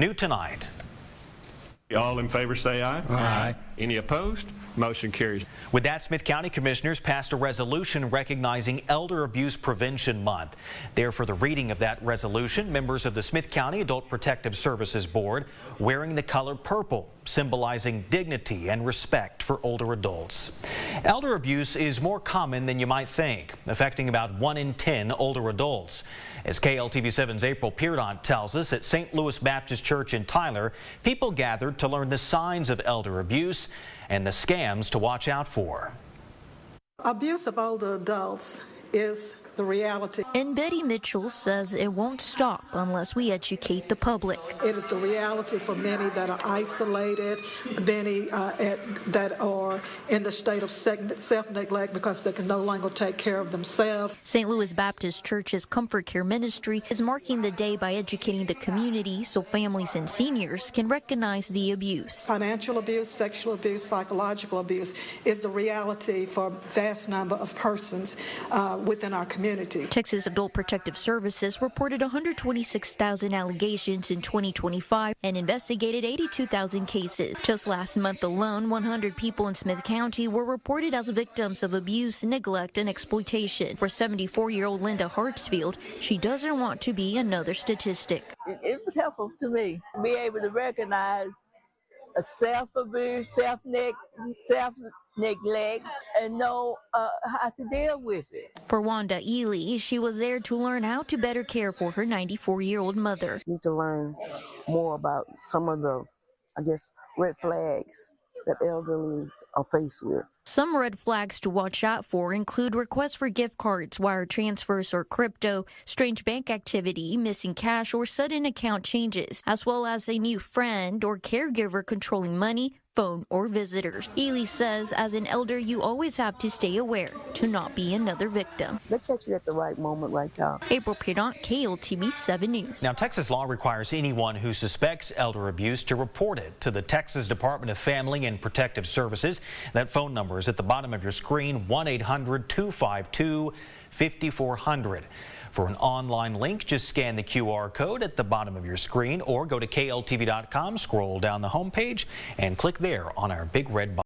New tonight. All in favor say aye. Aye. Any opposed? Motion carries. With that, Smith County Commissioners passed a resolution recognizing Elder Abuse Prevention Month. There for the reading of that resolution, members of the Smith County Adult Protective Services Board wearing the color purple, symbolizing dignity and respect for older adults. Elder abuse is more common than you might think, affecting about 1 in 10 older adults. As KLTV7's April Peardant tells us, at St. Louis Baptist Church in Tyler, people gathered to learn the signs of elder abuse and the scams to watch out for. Abuse of older adults is the reality. And Betty Mitchell says it won't stop unless we educate the public. It is the reality for many that are isolated, many that are in the state of self-neglect because they can no longer take care of themselves. St. Louis Baptist Church's Comfort Care Ministry is marking the day by educating the community so families and seniors can recognize the abuse. Financial abuse, sexual abuse, psychological abuse is the reality for a vast number of persons within our community. Texas Adult Protective Services reported 126,000 allegations in 2025 and investigated 82,000 cases. Just last month alone, 100 people in Smith County were reported as victims of abuse, neglect, and exploitation. For 74-year-old Linda Hartsfield, she doesn't want to be another statistic. It was helpful to me to be able to recognize a self-abuse, self-neglect, and know how to deal with it. For Wanda Ely, she was there to learn how to better care for her 94-year-old mother. Need to learn more about some of the, red flags that elderly are faced with. Some red flags to watch out for include requests for gift cards, wire transfers or crypto, strange bank activity, missing cash or sudden account changes, as well as a new friend or caregiver controlling money, phone, or visitors. Ely says as an elder, you always have to stay aware to not be another victim. They catch you at the right moment, right now. April Peardant, KLTV 7 News. Now, Texas law requires anyone who suspects elder abuse to report it to the Texas Department of Family and Protective Services. That phone number is at the bottom of your screen, 1-800-252-5400. For an online link, just scan the QR code at the bottom of your screen or go to KLTV.com, scroll down the homepage, and click there on our big red box.